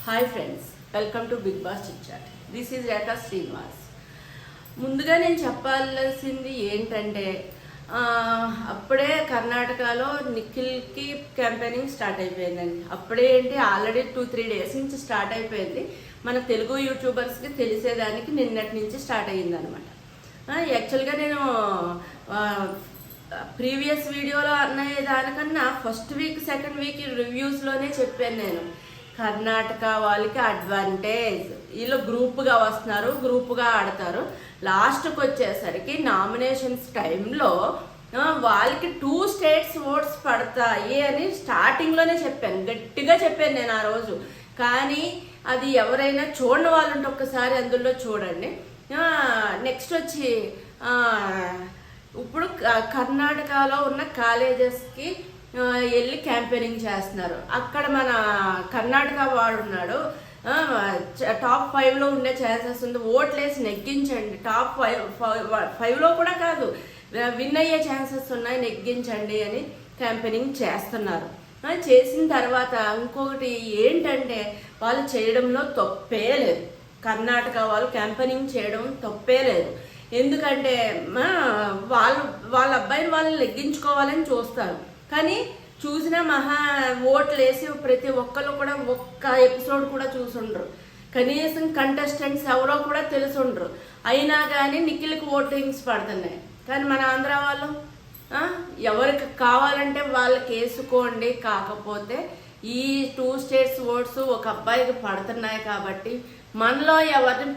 Hi friends, welcome to Bigg Boss chit chat. This is Rekha Srinivas. ముందుగా నేను చెప్పాల్సింది ఏంటంటే అప్పుడే కర్ణాటకలో నిఖిల్కి క్యాంపెయినింగ్ స్టార్ట్ అయిపోయిందండి. అప్పుడే ఏంటి, ఆల్రెడీ 2-3 డేస్ నుంచి స్టార్ట్ అయిపోయింది. మన తెలుగు యూట్యూబర్స్కి తెలిసేదానికి నిన్నటి నుంచి స్టార్ట్ అయ్యింది అనమాట. యాక్చువల్గా నేను ప్రీవియస్ వీడియోలో అన్నయ్యే దానికన్నా ఫస్ట్ వీక్ సెకండ్ వీక్ రివ్యూస్లోనే చెప్పాను నేను. కర్ణాటక వాళ్ళకి అడ్వాంటేజ్, వీళ్ళు గ్రూప్గా వస్తున్నారు, గ్రూప్గా ఆడతారు. లాస్ట్కి వచ్చేసరికి నామినేషన్స్ టైంలో వాళ్ళకి 2 స్టేట్స్ ఓట్స్ పడతాయి అని స్టార్టింగ్లోనే చెప్పాను, గట్టిగా చెప్పాను నేను ఆ రోజు. కానీ అది ఎవరైనా చూడని వాళ్ళు ఉంటే ఒక్కసారి అందులో చూడండి. నెక్స్ట్ వచ్చి ఇప్పుడు కర్ణాటకలో ఉన్న కాలేజెస్కి వెళ్ళి క్యాంపెయినింగ్ చేస్తున్నారు. అక్కడ మన కర్ణాటక వాడు ఉన్నాడు, టాప్ 5లో ఉండే ఛాన్సెస్ ఉంది, ఓట్లేసి నెగ్గించండి. టాప్ 5లో కూడా కాదు, విన్ అయ్యే ఛాన్సెస్ ఉన్నాయి, నెగ్గించండి అని క్యాంపెయినింగ్ చేస్తున్నారు. చేసిన తర్వాత ఇంకొకటి ఏంటంటే, వాళ్ళు చేయడంలో తప్పే లేదు. కర్ణాటక వాళ్ళు క్యాంపెయినింగ్ చేయడం తప్పే లేదు. ఎందుకంటే వాళ్ళ అబ్బాయిని వాళ్ళు నెగ్గించుకోవాలని చూస్తారు. కానీ చూసిన ఓట్లు వేసి ప్రతి ఒక్కరు కూడా ఒక్క ఎపిసోడ్ కూడా చూసుండ్రు. కనీసం కంటెస్టెంట్స్ ఎవరో కూడా తెలుసుండ్రు. అయినా కానీ నిఖిల్కి ఓటింగ్స్ పడుతున్నాయి. కానీ మన ఆంధ్ర వాళ్ళు ఎవరికి కావాలంటే వాళ్ళకి వేసుకోండి. కాకపోతే ఈ 2 స్టేట్స్ ఓట్స్ ఒక అబ్బాయికి పడుతున్నాయి కాబట్టి మనలో ఎవరిని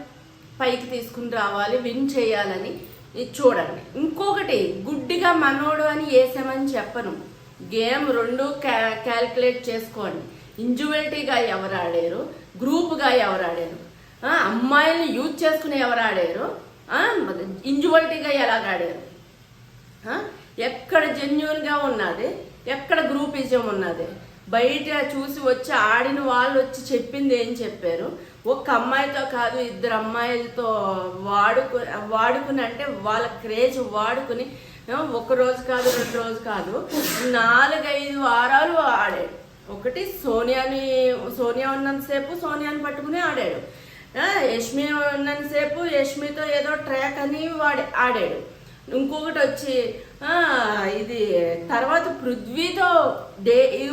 పైకి తీసుకుని రావాలి, విన్ చేయాలని చూడండి. ఇంకొకటి, గుడ్డిగా మనోడు అని వేసామని చెప్పను. గేమ్ 2 క్యాల్కులేట్ చేసుకోండి. ఇండివిజువాలిటీగా ఎవరు ఆడారు, గ్రూప్గా ఎవరు ఆడారు, అమ్మాయిల్ని యూజ్ చేసుకుని ఎవరు ఆడారు, ఇండివిజువాలిటీగా ఎలాగ ఆడారు, ఎక్కడ జెన్యూన్గా ఉన్నది, ఎక్కడ గ్రూపిజం ఉన్నది. బయట చూసి వచ్చి ఆడిన వాళ్ళు వచ్చి చెప్పింది ఏం చెప్పారు. ఒక్క అమ్మాయితో కాదు, 2 అమ్మాయిలతో వాడుకుని అంటే వాళ్ళ క్రేజ్ వాడుకుని 1 రోజు కాదు, 2 రోజు కాదు, 4-5 వారాలు ఆడాడు. ఒకటి సోనియా ఉన్నంతసేపు సోనియాని పట్టుకుని ఆడాడు. యష్మి ఉన్నంతసేపు యష్మితో ఏదో ట్రాక్ అని ఆడాడు. ఇంకొకటి వచ్చి ఇది తర్వాత పృథ్వీతో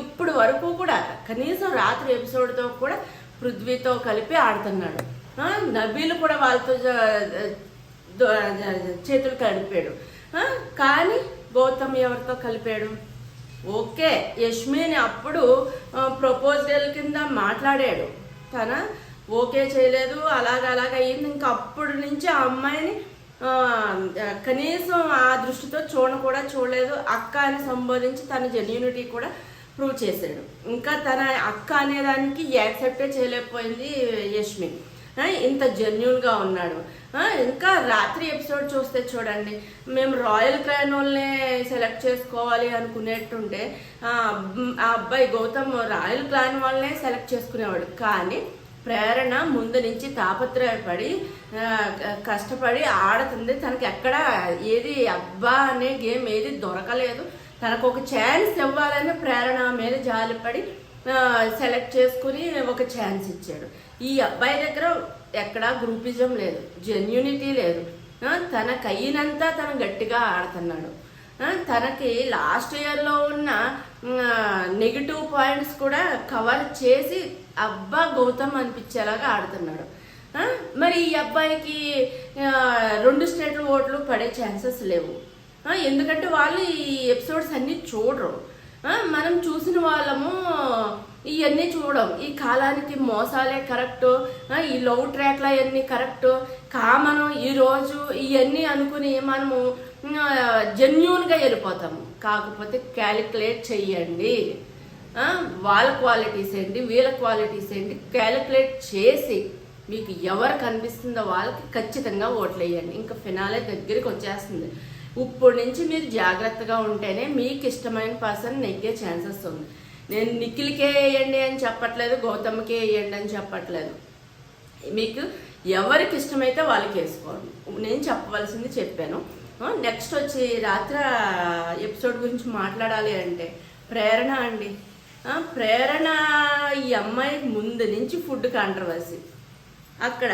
ఇప్పుడు వరకు కూడా కనీసం రాత్రి ఎపిసోడ్తో కూడా పృథ్వీతో కలిపి ఆడుతున్నాడు. నబీలు కూడా వాళ్ళతో చేతులు కలిపాడు. కానీ గౌతమ్ ఎవరితో కలిపాడు? ఓకే, యష్మిని అప్పుడు ప్రపోజల్ కింద మాట్లాడాడు, తన ఓకే చేయలేదు, అలాగ అయింది. ఇంకా అప్పటి నుంచి ఆ అమ్మాయిని కనీసం ఆ దృష్టితో చూడలేదు. అక్క అని సంబోధించి తన జెన్యూనిటీ కూడా ప్రూవ్ చేశాడు. ఇంకా తన అక్క అనేదానికి యాక్సెప్టే చేయలేకపోయింది యష్మి. ఇంత జెన్యూన్గా ఉన్నాడు. ఇంకా రాత్రి ఎపిసోడ్ చూస్తే చూడండి, మేము రాయల్ క్లాన్ వాళ్ళనే సెలెక్ట్ చేసుకోవాలి అనుకునేట్టుంటే ఆ అబ్బాయి గౌతమ్ రాయల్ క్లాన్ వాళ్ళనే సెలెక్ట్ చేసుకునేవాడు. కానీ ప్రేరణ ముందు నుంచి తాపత్రయపడి కష్టపడి ఆడుతుంది. తనకి ఎక్కడ ఏది అబ్బా అనే గేమ్ ఏది దొరకలేదు. తనకు ఒక ఛాన్స్ ఇవ్వాలని ప్రేరణ మీద జాలిపడి సెలెక్ట్ చేసుకుని ఒక ఛాన్స్ ఇచ్చాడు. ఈ అబ్బాయి దగ్గర ఎక్కడా గ్రూపిజం లేదు, జెన్యూనిటీ లేదు. తనకు అయినంతా తను గట్టిగా ఆడుతున్నాడు. తనకి లాస్ట్ ఇయర్లో ఉన్న నెగిటివ్ పాయింట్స్ కూడా కవర్ చేసి అబ్బా గౌతమ్ అనిపించేలాగా ఆడుతున్నాడు. మరి ఈ అబ్బాయికి 2 స్టేట్ల ఓట్లు పడే ఛాన్సెస్ లేవు. ఎందుకంటే వాళ్ళు ఈ ఎపిసోడ్స్ అన్నీ చూడరు. మనం చూసిన వాళ్ళము ఇవన్నీ చూడం. ఈ కాలానికి మోసాలే కరెక్టు, ఈ లవ్ ట్రాక్లు అవన్నీ కరెక్టు, కామను ఈరోజు ఇవన్నీ అనుకుని మనము జెన్యూన్గా వెళ్ళిపోతాము. కాకపోతే క్యాలిక్యులేట్ చెయ్యండి. వాళ్ళ క్వాలిటీస్ ఏంటి, వీళ్ళ క్వాలిటీస్ ఏంటి, క్యాలిక్యులేట్ చేసి మీకు ఎవరు కనిపిస్తుందో వాళ్ళకి ఖచ్చితంగా ఓట్లు వేయండి. ఇంకా ఫినాలే దగ్గరికి వచ్చేస్తుంది. ఇప్పటి నుంచి మీరు జాగ్రత్తగా ఉంటేనే మీకు ఇష్టమైన పర్సన్ నెగ్గే ఛాన్సెస్ ఉంది. నేను నిఖిల్కే వేయండి అని చెప్పట్లేదు, గౌతమ్కే వేయండి అని చెప్పట్లేదు. మీకు ఎవరికి ఇష్టమైతే వాళ్ళకి వేసుకోండి. నేను చెప్పవలసింది చెప్పాను. నెక్స్ట్ వచ్చి రాత్రి ఎపిసోడ్ గురించి మాట్లాడాలి అంటే ప్రేరణ అండి. ప్రేరణ ఈ అమ్మాయికి ముందు నుంచి ఫుడ్ కాంట్రవర్సీ. అక్కడ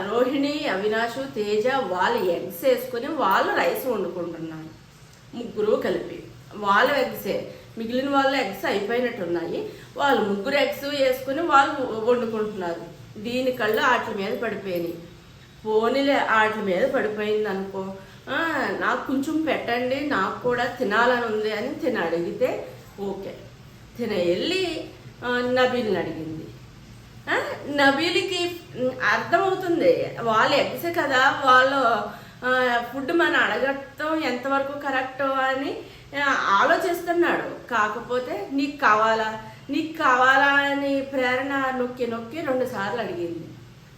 రోహిణి, అవినాష్, తేజ వాళ్ళు ఎగ్స్ వేసుకుని వాళ్ళు రైస్ వండుకుంటున్నారు, ముగ్గురు కలిపి. వాళ్ళ ఎగ్సే, మిగిలిన వాళ్ళ ఎగ్స్ అయిపోయినట్టున్నాయి. వాళ్ళు ముగ్గురు ఎగ్స్ వేసుకుని వాళ్ళు వండుకుంటున్నారు. దీని కళ్ళు వాటి మీద పడిపోయినాయి. పోనీలే వాటి మీద పడిపోయింది అనుకో, నాకు కొంచెం పెట్టండి, నాకు కూడా తినాలని ఉంది అని అడిగితే ఓకే. వెళ్ళి నబీల్ని అడిగింది. నబీల్కి అర్థమవుతుంది వాళ్ళ ఎగ్స్ కదా, వాళ్ళు ఫుడ్ మనం అడగటం ఎంతవరకు కరెక్ట్ అని ఆలోచిస్తున్నాడు. కాకపోతే నీకు కావాలా అని ప్రేరణ నొక్కి 2 సార్లు అడిగింది.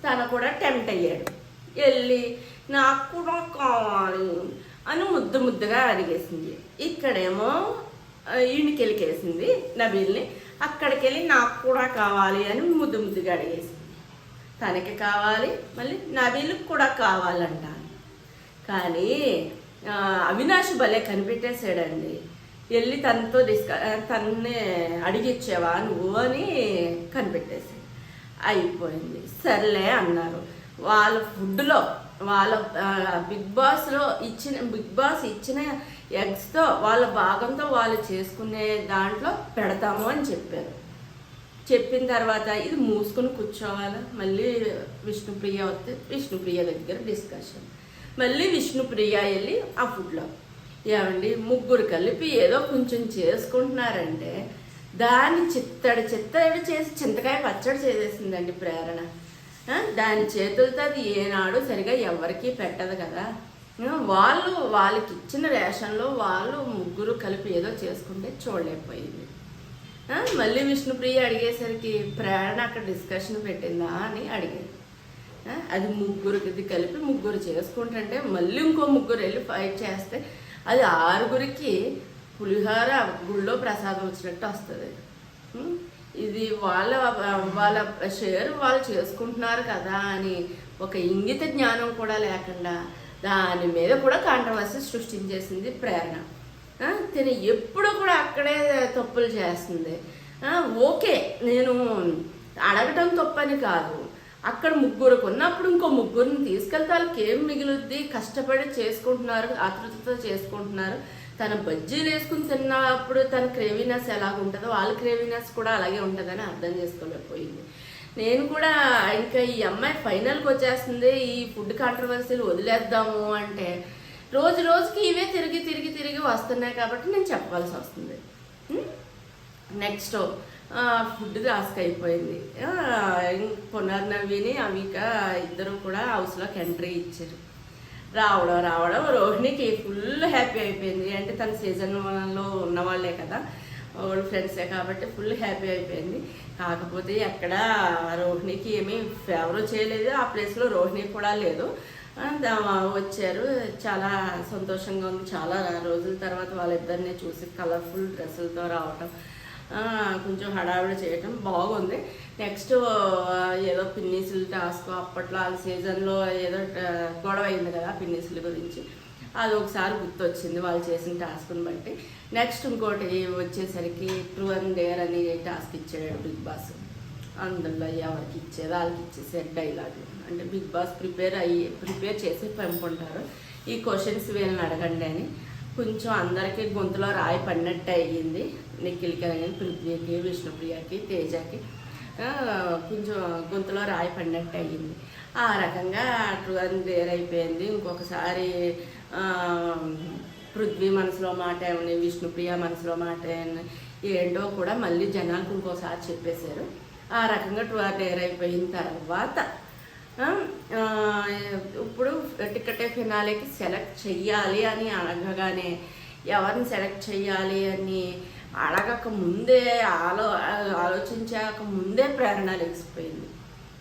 తను కూడా టెంప్ట్ అయ్యాడు. వెళ్ళి నాకు కూడా కావాలి అని ముద్దుగా అడిగేసింది. ఇక్కడేమో ఈయనకి వెళ్ళికేసింది నబీల్ని. అక్కడికి వెళ్ళి నాకు కూడా కావాలి అని ముద్దుగా అడిగేసింది. తనకి కావాలి, మళ్ళీ నబీల్కి కూడా కావాలంట. కానీ అవినాష్ భలే కనిపెట్టేశాడండి. వెళ్ళి తనతో తన్నే అడిగిచ్చావా నువ్వు అని కనిపెట్టేసాడు. అయిపోయింది. సర్లే అన్నారు. వాళ్ళ ఫుడ్లో వాళ్ళ బిగ్ బాస్ ఇచ్చిన ఎగ్స్తో వాళ్ళ భాగంతో వాళ్ళు చేసుకునే దాంట్లో పెడతాము అని చెప్పారు. చెప్పిన తర్వాత ఇది మూసుకొని కూర్చోవాలా. మళ్ళీ విష్ణుప్రియ వస్తే విష్ణుప్రియ దగ్గర డిస్కషన్. మళ్ళీ విష్ణుప్రియ వెళ్ళి ఆ ఫుడ్లో ఏమండి ముగ్గురు కలిపి ఏదో కొంచెం చేసుకుంటున్నారంటే దాన్ని చిత్తడి చేసి చింతకాయ పచ్చడి చేసేసిందండి ప్రేరణ. దాని చేతులతో అది ఏనాడు సరిగా ఎవరికి పెట్టదు కదా. వాళ్ళకి ఇచ్చిన రేషన్లో వాళ్ళు ముగ్గురు కలిపి ఏదో చేసుకుంటే చూడలేకపోయింది. మళ్ళీ విష్ణుప్రియ అడిగేసరికి ప్రేరణ అక్కడ డిస్కషన్ పెట్టిందా అని అడిగేది. అది ముగ్గురికి కలిపి ముగ్గురు చేసుకుంటుంటే మళ్ళీ ఇంకో ముగ్గురు వెళ్ళి ఫైట్ చేస్తే అది 6గురికి పులిహోర గుళ్ళో ప్రసాదం వచ్చినట్టు వస్తుంది. ఇది వాళ్ళ షేర్ వాళ్ళు చేసుకుంటున్నారు కదా అని ఒక ఇంగిత జ్ఞానం కూడా లేకుండా దాని మీద కూడా కాంట్రవర్సీ సృష్టించేసింది ప్రేరణ. తిని ఎప్పుడు కూడా అక్కడే తప్పులు చేస్తుంది. ఓకే, నేను అడగటం తప్పని కాదు. అక్కడ ముగ్గురికి ఉన్నప్పుడు ఇంకో ముగ్గురిని తీసుకెళ్తే వాళ్ళకి ఏం మిగులుద్ది? కష్టపడి చేసుకుంటున్నారు, ఆతృతతో చేసుకుంటున్నారు. తన బజ్జీలు వేసుకుని తిన్నప్పుడు తన క్రేవీనెస్ ఎలాగుంటుందో వాళ్ళ క్రేవీనెస్ కూడా అలాగే ఉంటుందని అర్థం చేసుకోలేకపోయింది. నేను కూడా ఇంకా ఈ అమ్మాయి ఫైనల్కి వచ్చేస్తుంది, ఈ ఫుడ్ కాంట్రవర్సీలు వదిలేద్దాము అంటే రోజుకి ఇవే తిరిగి వస్తున్నాయి కాబట్టి నేను చెప్పాల్సి వస్తుంది. నెక్స్ట్ ఫుడ్ టాస్క్ అయిపోయింది. పునర్నవిని అవిక ఇద్దరు కూడా హౌస్లోకి ఎంట్రీ ఇచ్చారు. రావడం రోహిణికి ఫుల్ హ్యాపీ అయిపోయింది. అంటే తన సీజన్లో ఉన్నవాళ్లే కదా, వాళ్ళ ఫ్రెండ్సే కాబట్టి ఫుల్ హ్యాపీ అయిపోయింది. కాకపోతే ఎక్కడ రోహిణికి ఏమీ ఫేవర్ చేయలేదు. ఆ ప్లేస్లో రోహిణి కూడా లేదు. వచ్చారు, చాలా సంతోషంగా ఉంది. చాలా రోజుల తర్వాత వాళ్ళిద్దరిని చూసి కలర్ఫుల్ డ్రెస్సులతో రావటం, కొంచెం హడావిడి చేయటం బాగుంది. నెక్స్ట్ ఏదో పిన్నీసులు టాస్క్, అప్పట్లో ఆ సీజన్లో ఏదో గొడవ అయింది కదా పిన్నీసుల గురించి, అది ఒకసారి గుర్తొచ్చింది వాళ్ళు చేసిన టాస్క్ని బట్టి. నెక్స్ట్ ఇంకోటి వచ్చేసరికి ట్రూ అండ్ డేర్ అని టాస్క్ ఇచ్చాడు బిగ్ బాస్. అందులో ఎవరికి ఇచ్చేది వాళ్ళకి ఇచ్చేసారు డైలాగ్. అంటే బిగ్ బాస్ ప్రిపేర్ చేసి పంపుంటారు, ఈ క్వశ్చన్స్ వీళ్ళని అడగండి అని. కొంచెం అందరికీ గొంతులో రాయి పడినట్టు అయ్యింది. నిఖిల్కి కానీ, పృథ్వీకి, విష్ణుప్రియకి, తేజకి కొంచెం గొంతులో రాయి పడినట్టు అయ్యింది. ఆ రకంగా ట్రూ అండ్ డేర్ అయిపోయింది. ఇంకొకసారి పృథ్వీ మనసులో మాట ఏమని, విష్ణుప్రియ మనసులో మాట ఏమని ఏంటో కూడా మళ్ళీ జనాలకు ఇంకోసారి చెప్పేశారు. ఆ రకంగా ట్రూ అండ్ డేర్ అయిపోయిన తర్వాత ఇప్పుడు టికెట్ ఫినాలేకి సెలెక్ట్ చెయ్యాలి అని అడగగానే ఎవరిని సెలెక్ట్ చెయ్యాలి అని అడగక ముందే ఆలోచించాక ముందే ప్రేరణ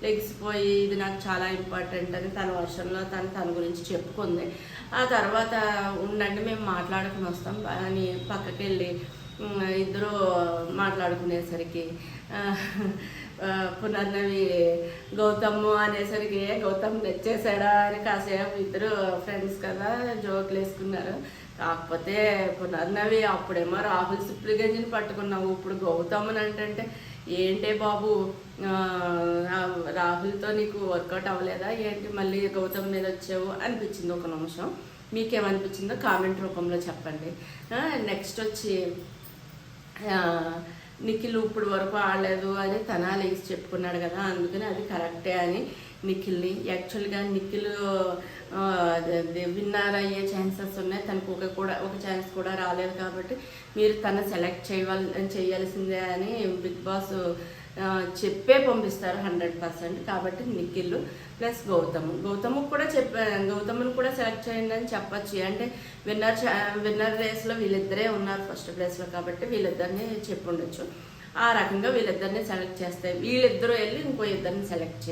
లెగిసిపోయి ఇది నాకు చాలా ఇంపార్టెంట్ అని తన వర్షంలో తన గురించి చెప్పుకుంది. ఆ తర్వాత ఉండండి మేము మాట్లాడుకుని వస్తాం అని పక్కకి వెళ్ళి ఇద్దరు మాట్లాడుకునేసరికి పునర్నవి గౌతమ్ అనేసరికి గౌతమ్ నచ్చేసాడా అని కాసేపు ఇద్దరు ఫ్రెండ్స్ కదా జోకులు వేసుకున్నారు. కాకపోతే పునర్నవి అప్పుడేమో రాహుల్ సిప్లిగంజిని పట్టుకున్నావు, ఇప్పుడు గౌతమ్ని అంటే ఏంటే బాబు రాహుల్తో నీకు వర్కౌట్ అవ్వలేదా ఏంటి, మళ్ళీ గౌతమ్ మీద వచ్చావు అనిపించింది ఒక నిమిషం. మీకేమనిపించిందో కామెంట్ రూపంలో చెప్పండి. నెక్స్ట్ వచ్చి నిఖిల్ ఇప్పుడు వరకు ఆడలేదు అని తనాలేసి చెప్పుకున్నాడు కదా, అందుకని అది కరెక్టే అని నిఖిల్ని. యాక్చువల్గా నిఖిల్ విన్నర్ అయ్యే ఛాన్సెస్ ఉన్నాయి, తనకు ఒక ఛాన్స్ కూడా రాలేదు కాబట్టి మీరు తన సెలెక్ట్ చేయాల్సిందే అని బిగ్ బాస్ చెప్పే పంపిస్తారు 100%. కాబట్టి నిఖిల్ ప్లస్ గౌతమ్కి కూడా గౌతమ్ని కూడా సెలెక్ట్ చేయండి అని చెప్పచ్చు. అంటే విన్నర్ రేస్లో వీళ్ళిద్దరే ఉన్నారు ఫస్ట్ ప్లేస్లో కాబట్టి వీళ్ళిద్దరిని చెప్పుండొచ్చు. ఆ రకంగా వీళ్ళిద్దరిని సెలెక్ట్ చేస్తే వీళ్ళిద్దరూ వెళ్ళి ఇంకో ఇద్దరిని సెలెక్ట్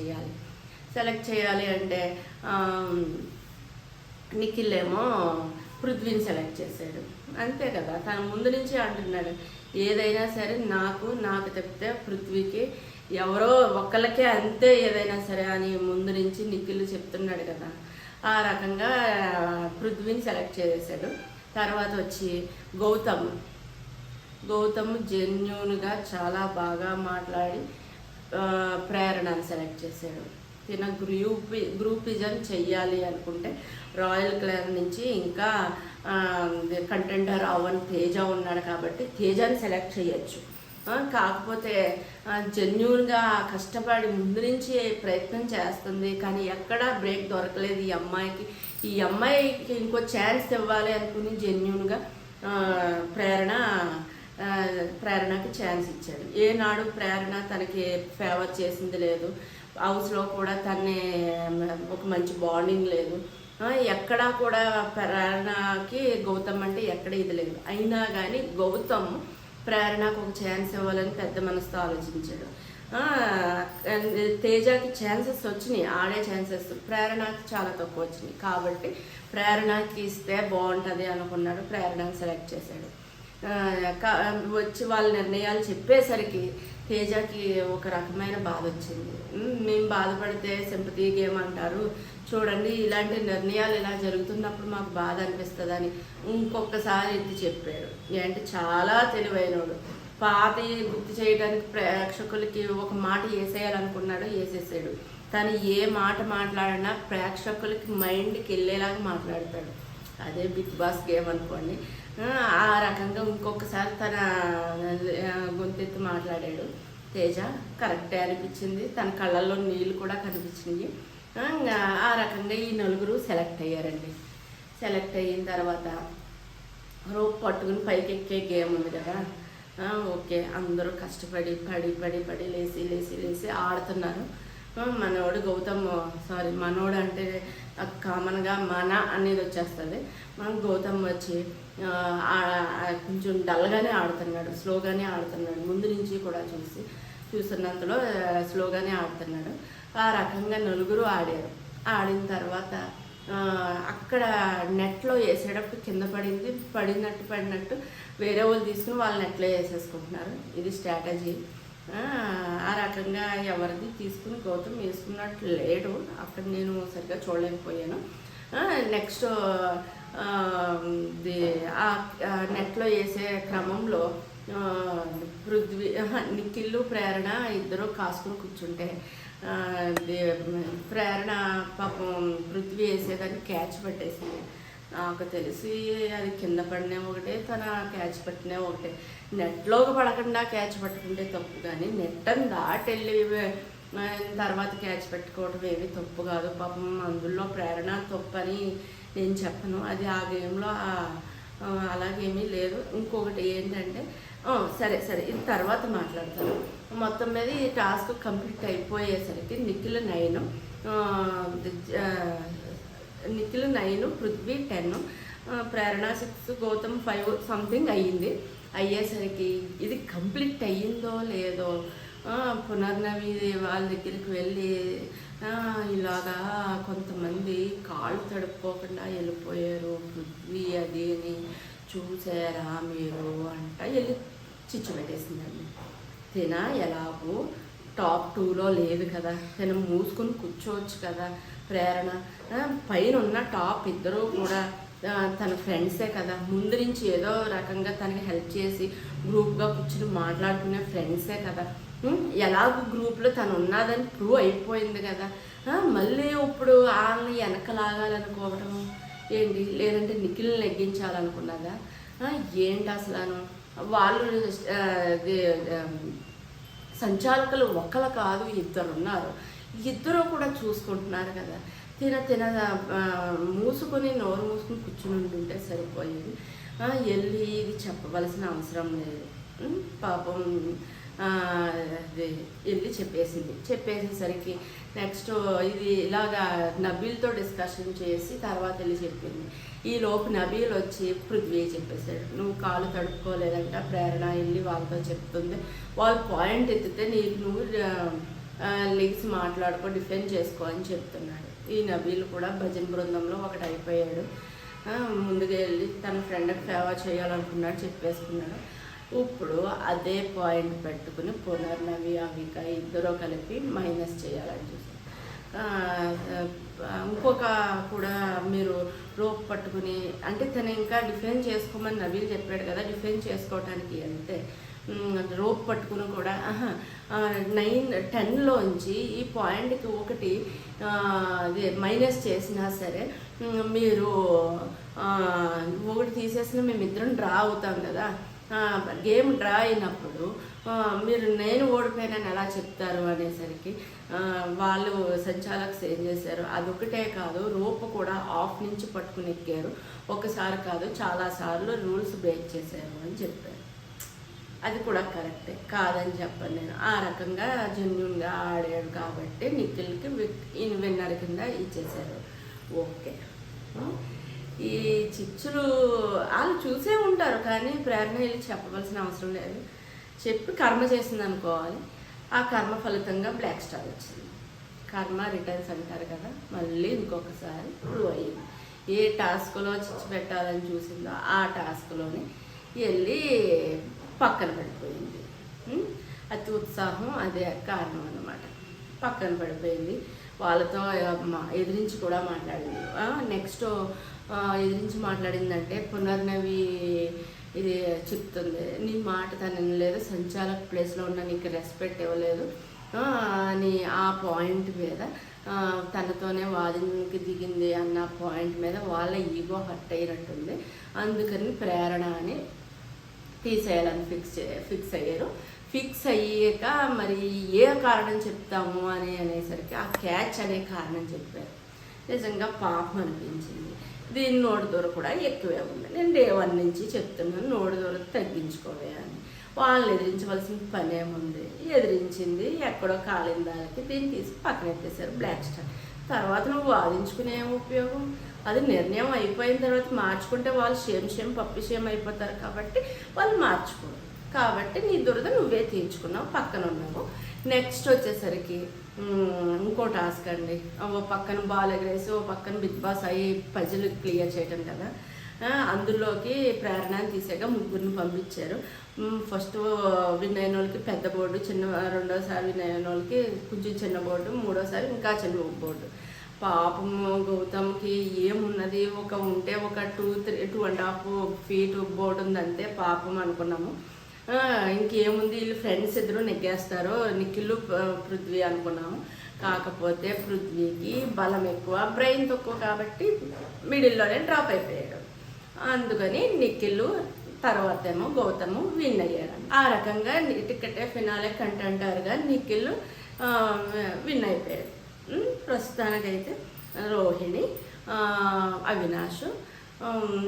చేయాలి అంటే నిఖిల్ ఏమో పృథ్వీని సెలెక్ట్ చేశాడు. అంతే కదా, తన ముందు నుంచి అంటున్నాడు ఏదైనా సరే నాకు తప్పితే పృథ్వీకి ఎవరో ఒక్కళ్ళకే అంతే ఏదైనా సరే అని ముందు నుంచి నిఖిల్ చెప్తున్నాడు కదా. ఆ రకంగా పృథ్వీని సెలెక్ట్ చేశాడు. తర్వాత వచ్చి గౌతమ్ జెన్యూన్గా చాలా బాగా మాట్లాడి ప్రేరణను సెలెక్ట్ చేశాడు. తిన గ్రూపిజం చెయ్యాలి అనుకుంటే రాయల్ క్లాన్ నుంచి ఇంకా కంటెండర్ అవన్ తేజ ఉన్నాడు కాబట్టి తేజని సెలెక్ట్ చేయొచ్చు. కాకపోతే జెన్యూన్గా కష్టపడి ముందు నుంచి ప్రయత్నం చేస్తుంది కానీ ఎక్కడా బ్రేక్ దొరకలేదు ఈ అమ్మాయికి ఇంకో ఛాన్స్ ఇవ్వాలి అనుకుని జెన్యూన్గా ప్రేరణకి ఛాన్స్ ఇచ్చాడు. ఏనాడు ప్రేరణ తనకి ఫేవర్ చేసింది లేదు, హౌస్లో కూడా తనే ఒక మంచి బాండింగ్ లేదు, ఎక్కడా కూడా ప్రేరణకి గౌతమ్ అంటే ఎక్కడ ఇది లేదు. అయినా కానీ గౌతమ్ ప్రేరణకు ఒక ఛాన్స్ ఇవ్వాలని పెద్ద మనసుతో ఆలోచించాడు. తేజకి ఛాన్సెస్ వచ్చినాయి, ఆడే ఛాన్సెస్, ప్రేరణకి చాలా తక్కువ వచ్చినాయి కాబట్టి ప్రేరణకి ఇస్తే బాగుంటుంది అనుకున్నాడు. ప్రేరణని సెలెక్ట్ చేశాడు. వచ్చి వాళ్ళ నిర్ణయాలు చెప్పేసరికి తేజకి ఒక రకమైన బాధ వచ్చింది. మేము బాధపడితే సింపతి గేమ్ అంటారు చూడండి, ఇలాంటి నిర్ణయాలు ఇలా జరుగుతున్నప్పుడు మాకు బాధ అనిపిస్తుందని ఇంకొకసారి ఎత్తి చెప్పాడు. అంటే చాలా తెలివైనడు. పాత గుర్తు చేయడానికి ప్రేక్షకులకి ఒక మాట వేసేయాలనుకున్నాడు, వేసేసాడు. తను ఏ మాట మాట్లాడినా ప్రేక్షకులకి మైండ్కి వెళ్ళేలాగా మాట్లాడతాడు. అదే బిగ్ బాస్ గేమ్ అనుకోండి. ఆ రకంగా ఇంకొకసారి తన గొంతెత్తి మాట్లాడాడు తేజ. కరెక్టే అనిపించింది, తన కళ్ళల్లో నీళ్ళు కూడా కనిపించినాయి. ఆ రకంగా ఈ నలుగురు సెలెక్ట్ అయ్యారండి. సెలెక్ట్ అయిన తర్వాత రోప్ పట్టుకుని పైకి ఎక్కే గేమ్ ఉంది కదా. ఓకే, అందరూ కష్టపడి పడి లేసి ఆడుతున్నారు. మనోడు మనోడు అంటే కామన్గా మన అనేది వచ్చేస్తుంది. గౌతమ్ వచ్చి కొంచెం డల్గానే ఆడుతున్నాడు, స్లోగానే ఆడుతున్నాడు. ముందు నుంచి కూడా చూస్తున్నంతలో స్లోగానే ఆడుతున్నాడు. ఆ రకంగా నలుగురు ఆడారు. ఆడిన తర్వాత అక్కడ నెట్లో వేసేటప్పుడు కింద పడినట్టు వేరే వాళ్ళు తీసుకుని వాళ్ళు నెట్లో వేసేసుకుంటున్నారు. ఇది స్ట్రాటజీ. ఆ రకంగా ఎవరిది తీసుకుని గౌతమ్ వేసుకున్నట్లు లేడు. అక్కడ నేను సరిగ్గా చూడలేకపోయాను. నెక్స్ట్ నెట్లో వేసే క్రమంలో నిఖిల్ ప్రేరణ ఇద్దరు కాసుకుని కూర్చుంటే ప్రేరణ పాపం పృథ్వీ వేసేదాన్ని క్యాచ్ పట్టేసింది. నాకు తెలిసి అది కింద పడినే ఒకటే, తన క్యాచ్ పట్టినే ఒకటే. నెట్లోకి పడకుండా క్యాచ్ పట్టుకుంటే తప్పు, కానీ నెట్టని దాటి వెళ్ళి తర్వాత క్యాచ్ పెట్టుకోవటం ఏమీ తప్పు కాదు. పాపం అందులో ప్రేరణ తప్పు అని నేను చెప్పను. అది ఆ గేమ్లో అలాగేమీ లేదు. ఇంకొకటి ఏంటంటే సరే ఇది తర్వాత మాట్లాడతాను. మొత్తం మీద ఈ టాస్క్ కంప్లీట్ అయిపోయేసరికి నిఖిల్ 9, పృథ్వీ 10, ప్రేరణ 6, గౌతమ్ 5 సంథింగ్ అయ్యేసరికి ఇది కంప్లీట్ అయ్యిందో లేదో పునర్నవి వాళ్ళ దగ్గరికి వెళ్ళి ఇలాగా కొంతమంది కాళ్ళు తడుపుకోకుండా వెళ్ళిపోయారు పృథ్వీ అది అని చూసారా మీరు అంట వెళ్ళి చిచ్చు పెట్టేసిందండి. తిన ఎలాగో టాప్ 2లో లేదు కదా, తిన మూసుకొని కూర్చోవచ్చు కదా. ప్రేరణ పైన ఉన్న టాప్ ఇద్దరు కూడా తన ఫ్రెండ్సే కదా, ముందు నుంచి ఏదో రకంగా తనకి హెల్ప్ చేసి గ్రూప్గా కూర్చుని మాట్లాడుకునే ఫ్రెండ్సే కదా. ఎలాగో గ్రూప్లో తను ఉన్నదని ప్రూవ్ అయిపోయింది కదా. మళ్ళీ ఇప్పుడు వాళ్ళని వెనక లాగాలనుకోవడం ఏంటి, లేదంటే నిఖిల్ని నెగ్గించాలనుకున్నదా ఏంటి అసలు? వాళ్ళు సంచాలకులు ఒకరు కాదు, ఇద్దరు ఉన్నారు. ఇద్దరు కూడా చూసుకుంటున్నారు కదా. మూసుకొని నోరు మూసుకొని కూర్చుని ఉంటుంటే సరిపోయేది. వెళ్ళి ఇది చెప్పవలసిన అవసరం లేదు. పాపం వెళ్ళి చెప్పేసేసరికి నెక్స్ట్ ఇది ఇలాగా నబీల్తో డిస్కషన్ చేసి తర్వాత వెళ్ళి చెప్పింది. ఈలోపు నబీల్ వచ్చి పృథ్వీ చెప్పేశాడు, నువ్వు కాలు తడుపుకోలేదంట, ప్రేరణ వెళ్ళి వాళ్ళతో చెప్తుంది, వాళ్ళు పాయింట్ ఎత్తితే నువ్వు లెగ్స్ మాట్లాడుకో, డిఫెండ్ చేసుకో అని చెప్తున్నాడు. ఈ నబీల్ కూడా భజన బృందంలో ఒకటి అయిపోయాడు. ముందుగా వెళ్ళి తన ఫ్రెండ్కి ఫేవర్ చేయాలనుకున్నాడు, చెప్పేసుకున్నాడు. ఇప్పుడు అదే పాయింట్ పెట్టుకుని పునర్నవి అవిక ఇద్దరు కలిపి మైనస్ చేయాలని చూసారు. ఇంకొక కూడా మీరు రోప్ పట్టుకుని, అంటే తను ఇంకా డిఫెండ్ చేసుకోమని నబీల్ చెప్పాడు కదా, డిఫెండ్ చేసుకోవటానికి అంటే రోప్ పట్టుకుని కూడా 9-10లోంచి ఈ పాయింట్కి ఒకటి అదే మైనస్ చేసినా సరే మీరు ఒకటి తీసేసినా మేమిద్దరం డ్రా అవుతాం కదా. గేమ్ డ్రా అయినప్పుడు మీరు నేను ఓడిపోయానని ఎలా చెప్తారు అనేసరికి వాళ్ళు సంచాలకులు ఏం చేశారు, అదొకటే కాదు రోప్ కూడా ఆఫ్ నుంచి పట్టుకుని ఎక్కారు, ఒకసారి కాదు చాలాసార్లు రూల్స్ బ్రేక్ చేశారు అని చెప్పారు. అది కూడా కరెక్టే, కాదని చెప్పను నేను. ఆ రకంగా జెన్యూన్గా ఆడాడు కాబట్టి నిఖిల్కి విన్నర్ కింద ఇచ్చేశారు. ఓకే, ఈ చిచ్చులు వాళ్ళు చూసే ఉంటారు కానీ ప్రేరణ వెళ్ళి చెప్పవలసిన అవసరం లేదు. చెప్పి కర్మ చేసింది అనుకోవాలి. ఆ కర్మ ఫలితంగా బ్లాక్ స్టార్ వచ్చింది. కర్మ రిటర్న్స్ అంటారు కదా, మళ్ళీ ఇంకొకసారి ప్రూవ్ అయ్యింది. ఏ టాస్క్లో చిచ్చు పెట్టాలని చూసిందో ఆ టాస్క్లోనే వెళ్ళి పక్కన పడిపోయింది. అతి ఉత్సాహం అదే కారణం అన్నమాట. పక్కన పడిపోయింది. వాళ్ళతో ఎదిరించి కూడా మాట్లాడింది. నెక్స్ట్ ఎదిరించి మాట్లాడిందంటే పునర్నవి ఇది చెప్తుంది, నీ మాట తను వినలేదు, సంచాలక ప్లేస్లో ఉన్న నీకు రెస్పెక్ట్ ఇవ్వలేదు అని ఆ పాయింట్ మీద తనతోనే వాదికి దిగింది అన్న పాయింట్ మీద వాళ్ళ ఈగో హర్ట్ అయినట్టుంది. అందుకని ప్రేరణ అని తీసేయాలని ఫిక్స్ అయ్యారు. ఫిక్స్ అయ్యాక మరి ఏ కారణం చెప్తాము అనేసరికి ఆ క్యాచ్ అనే కారణం చెప్పారు. నిజంగా పాపం అనిపించింది. దీని నోటి దూర కూడా ఎక్కువే ఉంది. నేను డే 1 నుంచి చెప్తున్నాను, నోటి దూర తగ్గించుకోవే అని. వాళ్ళని ఎదిరించవలసిన పని ఏముంది, ఎదిరించింది, ఎక్కడో కాలిన దానికి దీన్ని తీసి పక్కన ఎత్తేసారు బ్లాక్ స్టార్. తర్వాత నువ్వు వాదించుకునే ఉపయోగం, అది నిర్ణయం అయిపోయిన తర్వాత మార్చుకుంటే వాళ్ళు షేమ్ పప్పి అయిపోతారు కాబట్టి వాళ్ళు మార్చుకోరు. కాబట్టి నీ దురద నువ్వే తీర్చుకున్నావు, పక్కన ఉన్నావు. నెక్స్ట్ వచ్చేసరికి ఇంకో టాస్క్ అండి. ఓ పక్కన బాల్ ఎగరేసి ఓ పక్కన బిగ్ బాస్ అయ్యి పజిల్ క్లియర్ చేయటం కదా. అందులోకి ప్రేరణని తీసాక ముగ్గురిని పంపించారు. ఫస్ట్ విన్ అయిన వాళ్ళకి పెద్ద బోర్డు, రెండోసారి విన్ అయిన వాళ్ళకి కొంచెం చిన్న బోర్డు, మూడోసారి ఇంకా చిన్న బోర్డు. పాపం గౌతమ్కి ఏమున్నది, ఉంటే ఒక 2.5 feet బోర్డు ఉందంటే పాపం అనుకున్నాము. ఇంకేముంది వీళ్ళు ఫ్రెండ్స్ ఇద్దరు నెగ్గేస్తారు, నిఖిల్ పృథ్వీ అనుకున్నాము. కాకపోతే పృథ్వీకి బలం ఎక్కువ, బ్రెయిన్ తక్కువ కాబట్టి మిడిల్లోనే డ్రాప్ అయిపోయాడు. అందుకని నిఖిల్ తర్వాత ఏమో గౌతమ్ విన్ అయ్యాడు. ఆ రకంగా టికెట్ ఫినాలే కంటెంటర్గా నిఖిల్ విన్ అయిపోయాడు. ప్రస్తుతానికైతే రోహిణి, అవినాష్,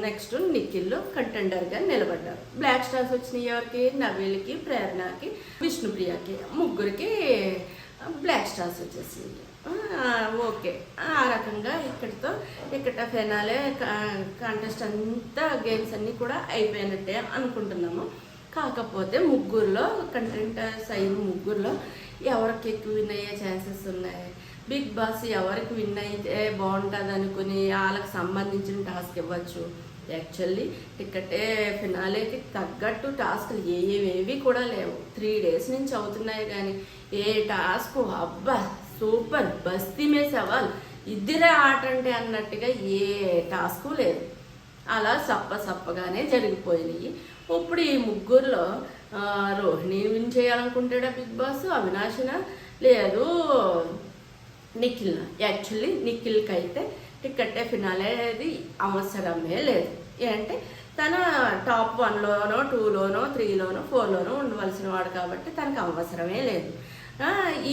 నెక్స్ట్ నిఖిల్ కంటెండర్గా నిలబడ్డారు. బ్లాక్ స్టార్స్ వచ్చినాయి ఎవరికి, నవీల్కి, ప్రేరణకి, విష్ణుప్రియకి, ముగ్గురికి బ్లాక్ స్టార్స్ వచ్చేసింది. ఓకే, ఆ రకంగా ఇక్కడ ఫైనాలే కాంటెస్ట్ అంతా గేమ్స్ అన్నీ కూడా అయిపోయినట్టే అనుకుంటున్నాము. కాకపోతే ముగ్గురులో కంటెంటర్స్ అయిన ముగ్గురులో ఎవరికి ఎక్కువ విన్ అయ్యే ఛాన్సెస్ ఉన్నాయి. బిగ్ బాస్ ఎవరికి విన్ అయితే బాగుంటుంది అనుకుని వాళ్ళకి సంబంధించిన టాస్క్ ఇవ్వచ్చు. యాక్చువల్లీ టికెటే ఫినాలేకి తగ్గట్టు టాస్క్లు ఏవేవి కూడా లేవు. 3 days నుంచి అవుతున్నాయి కానీ ఏ టాస్క్ అబ్బా సూపర్ బస్తీ మే సవాల్ ఇద్దరే ఆట అంటే అన్నట్టుగా ఏ టాస్కు లేదు. అలా సప్పగానే జరిగిపోయినాయి. ఇప్పుడు ఈ ముగ్గురులో రోహిణి విన్ చేయాలనుకుంటాడా బిగ్ బాస్, అవినాష్న లేదు నిఖిల్న. యాక్చువల్లీ నిఖిల్కి అయితే టికెట్ ఫినాలే అది అవసరమే లేదు. ఏంటంటే తన టాప్ 1లోనో 2లోనో 3లోనో 4లోనో ఉండవలసిన వాడు కాబట్టి తనకు అవసరమే లేదు.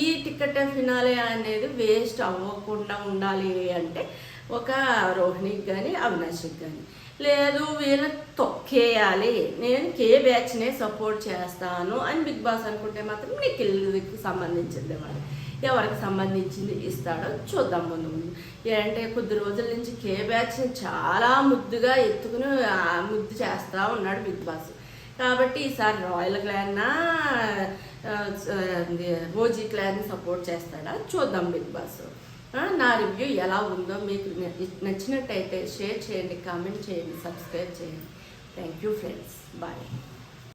ఈ టికెట్ ఫినాలే అనేది వేస్ట్ అవ్వకుండా ఉండాలి అంటే ఒక రోహిణికి కానీ అవినాష్కి కానీ లేదు వీళ్ళని తొక్కేయాలి, నేను కే బ్యాచ్నే సపోర్ట్ చేస్తాను అని బిగ్ బాస్ అనుకుంటే మాత్రం నిఖిల్కి సంబంధించింది వాడు. ఎవరికి సంబంధించింది ఇస్తాడో చూద్దాం ముందు. ఏంటంటే కొద్ది రోజుల నుంచి కే బ్యాచ్ని చాలా ముద్దుగా ఎత్తుకుని ముద్దు చేస్తూ ఉన్నాడు బిగ్ బాస్. కాబట్టి ఈసారి రాయల్ క్లాన్నా ఓజీ క్లాన్ని సపోర్ట్ చేస్తాడా చూద్దాం బిగ్ బాస్. నా రివ్యూ ఎలా ఉందో మీకు నచ్చినట్టయితే షేర్ చేయండి, కామెంట్ చేయండి, సబ్స్క్రైబ్ చేయండి. Thank you friends, bye.